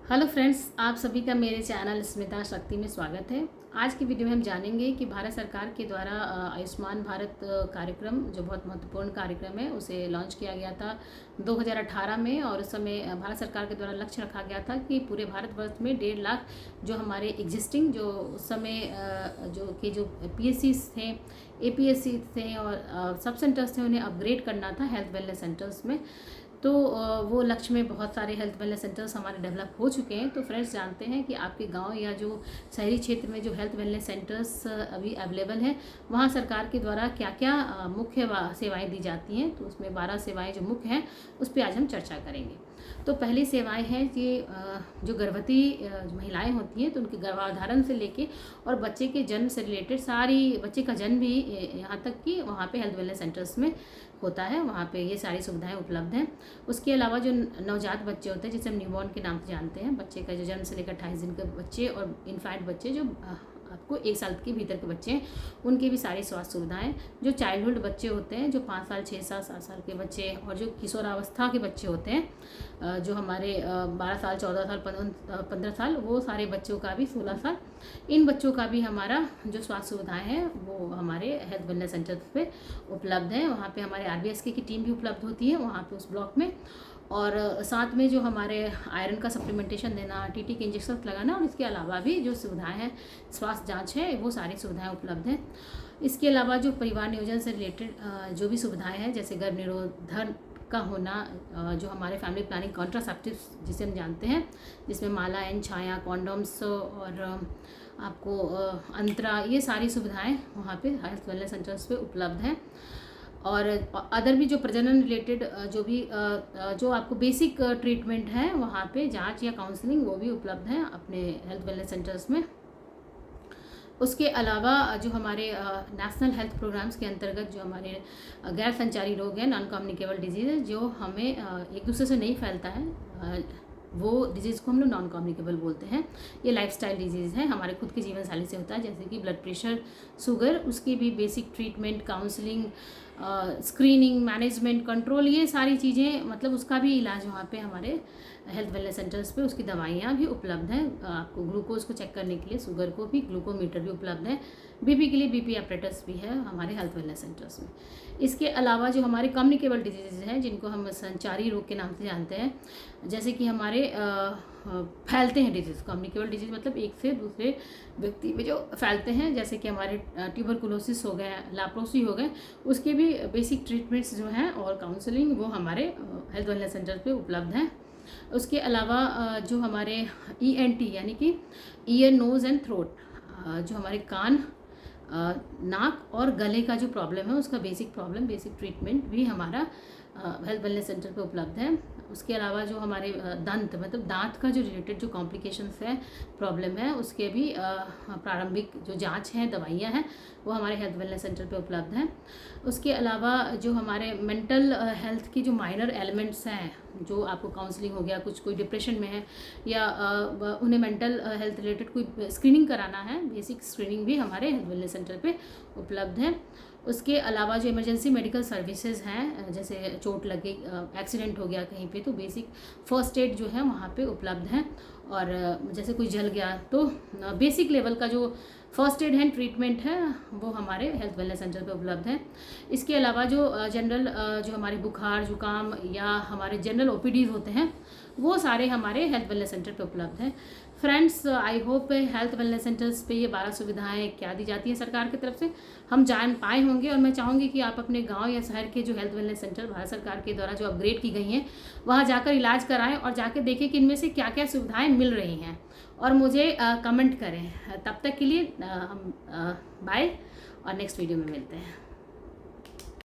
Hello friends, आप सभी का मेरे चैनल स्मिता शक्ति में स्वागत है। आज की वीडियो में हम जानेंगे कि भारत सरकार के द्वारा आयुष्मान भारत कार्यक्रम जो बहुत महत्वपूर्ण कार्यक्रम है उसे लॉन्च किया गया था 2018 में। और उस समय भारत सरकार के द्वारा लक्ष्य रखा गया था कि पूरे भारतवर्ष में 1.5 लाख जो हमारे एग्जिस्टिंग जो उस समय जो PSC थे, APSC थे और सब सेंटर्स थे, उन्हें अपग्रेड करना था हेल्थ वेलनेस सेंटर्स में। तो वो लक्ष्य में बहुत सारे हेल्थ वेलनेस सेंटर्स हमारे डेवलप हो चुके हैं। तो फ्रेंड्स, जानते हैं कि आपके गांव या जो शहरी क्षेत्र में जो हेल्थ वेलनेस सेंटर्स अभी अवेलेबल हैं, वहाँ सरकार के द्वारा क्या क्या मुख्य सेवाएं दी जाती हैं। तो उसमें 12 सेवाएं जो मुख्य हैं उस पर आज हम चर्चा करेंगे। तो पहली सेवाएं हैं कि जो गर्भवती महिलाएं होती हैं तो उनके गर्भाधारण से लेके और बच्चे के जन्म से रिलेटेड सारी, बच्चे का जन्म भी यहाँ तक कि वहाँ पे हेल्थ वेलनेस सेंटर्स में होता है, वहाँ पे ये सारी सुविधाएं उपलब्ध हैं। उसके अलावा जो नवजात बच्चे होते हैं, जिसे हम न्यूबॉर्न के नाम से जानते हैं, बच्चे का जो जन्म से लेकर 28 दिन के बच्चे और इनफैंट बच्चे जो आपको 1 साल के भीतर के बच्चे हैं, उनकी भी सारी स्वास्थ्य सुविधाएं। जो चाइल्डहुड बच्चे होते हैं, जो 5 साल 6 साल 7 साल के बच्चे और जो किशोरावस्था के बच्चे होते हैं, जो हमारे 12 साल 14 साल 15 साल, वो सारे बच्चों का भी 16 साल, इन बच्चों का भी हमारा जो स्वास्थ्य सुविधाएं हैं वो हमारे हेल्थ वेलनेस सेंटर पे उपलब्ध है। वहाँ पे हमारे RBSK की टीम भी उपलब्ध होती है वहाँ पे उस ब्लॉक में। और साथ में जो हमारे आयरन का सप्लीमेंटेशन देना, TT के इंजेक्शन लगाना और इसके अलावा भी जो सुविधाएं हैं, स्वास्थ्य जांच है, वो सारी सुविधाएं उपलब्ध हैं। इसके अलावा जो परिवार नियोजन से रिलेटेड जो भी सुविधाएं हैं, जैसे गर्भ निरोधन का होना, जो हमारे फैमिली प्लानिंग कॉन्ट्रासेप्टिव्स जिसे हम जानते हैं, जिसमें माला एंड छाया, कॉन्डोम्स और आपको अंतरा, ये सारी सुविधाएं वहाँ पे हेल्थ वेलनेस सेंटर्स पे उपलब्ध हैं। और अदर भी जो प्रजनन रिलेटेड जो भी जो आपको बेसिक ट्रीटमेंट है, वहाँ पे जांच या काउंसलिंग वो भी उपलब्ध है अपने हेल्थ वेलनेस सेंटर्स में। उसके अलावा जो हमारे नेशनल हेल्थ प्रोग्राम्स के अंतर्गत जो हमारे गैर संचारी रोग हैं, नॉन कम्युनिकेबल डिजीज़, जो हमें एक दूसरे से नहीं फैलता है, वो डिजीज़ को हम लोग नॉन कम्युनिकेबल बोलते हैं। ये लाइफस्टाइल डिजीज़ है, हमारे खुद की जीवन शैली से होता है, जैसे कि ब्लड प्रेशर, शुगर, उसकी भी basic treatment, counselling, screening, management, control, ये सारी चीज़ें, मतलब उसका भी इलाज वहाँ पे हमारे हेल्थ वेलनेस सेंटर्स पे, उसकी दवाइयाँ भी उपलब्ध हैं। आपको ग्लूकोज को चेक करने के लिए शुगर को भी ग्लूकोमीटर भी उपलब्ध है। BP के लिए BP ऑपरेटर्स भी है हमारे हेल्थ वेलनेस सेंटर्स में। इसके अलावा जो हमारे कम्युनिकेबल डिजीज़ हैं, जिनको हम संचारी रोग के नाम से जानते हैं, जैसे कि हमारे फैलते हैं डिजीज़, कम्युनिकेबल डिजीज़ मतलब एक से दूसरे व्यक्ति में जो फैलते हैं, जैसे कि हमारे ट्यूबरकुलोसिस हो गए, लेप्रोसी हो गए, उसके भी बेसिक ट्रीटमेंट्स जो हैं और काउंसलिंग वो हमारे हेल्थ वेलनेस सेंटर पे उपलब्ध हैं। उसके अलावा जो हमारे ENT यानी कि ईयर, नोज़ एंड थ्रोट, जो हमारे कान, नाक और गले का जो प्रॉब्लम है, उसका बेसिक ट्रीटमेंट भी हमारा हेल्थ वेलनेस सेंटर पे उपलब्ध है। उसके अलावा जो हमारे दंत मतलब दांत का जो रिलेटेड जो कॉम्प्लिकेशंस है, प्रॉब्लम है, उसके भी प्रारंभिक जो जांच है, दवाइयाँ हैं, वो हमारे हेल्थ वेलनेस सेंटर पे उपलब्ध हैं। उसके अलावा जो हमारे मेंटल हेल्थ की जो माइनर एलिमेंट्स हैं, जो आपको काउंसलिंग हो गया, कोई डिप्रेशन में है या उन्हें मेंटल हेल्थ रिलेटेड कोई स्क्रीनिंग कराना है, बेसिक स्क्रीनिंग भी हमारे हेल्थ वेलनेस सेंटर पे उपलब्ध है। उसके अलावा जो इमरजेंसी मेडिकल सर्विसेज हैं, जैसे चोट लगे, एक्सीडेंट हो गया कहीं पे, तो बेसिक फर्स्ट एड जो है वहाँ पे उपलब्ध हैं। और जैसे कोई जल गया तो बेसिक लेवल का जो फर्स्ट एड हैंड ट्रीटमेंट है वो हमारे हेल्थ वेलनेस सेंटर पे उपलब्ध है। इसके अलावा जो जनरल जो हमारे बुखार, जुकाम या हमारे जनरल OPDs होते हैं, वो सारे हमारे हेल्थ वेलनेस सेंटर पे उपलब्ध हैं। Friends, I hope health wellness centres पे ये 12 सुविधाएं क्या दी जाती हैं सरकार की तरफ से हम जान पाए होंगे। और मैं चाहूँगी कि आप अपने गांव या शहर के जो हेल्थ वेलनेस सेंटर भारत सरकार के द्वारा जो अपग्रेड की गई हैं, वहाँ जाकर इलाज कराएं और जाकर देखें कि इनमें से क्या क्या सुविधाएँ मिल रही हैं, और मुझे कमेंट करें। तब तक के लिए हम बाय, और नेक्स्ट वीडियो में मिलते हैं।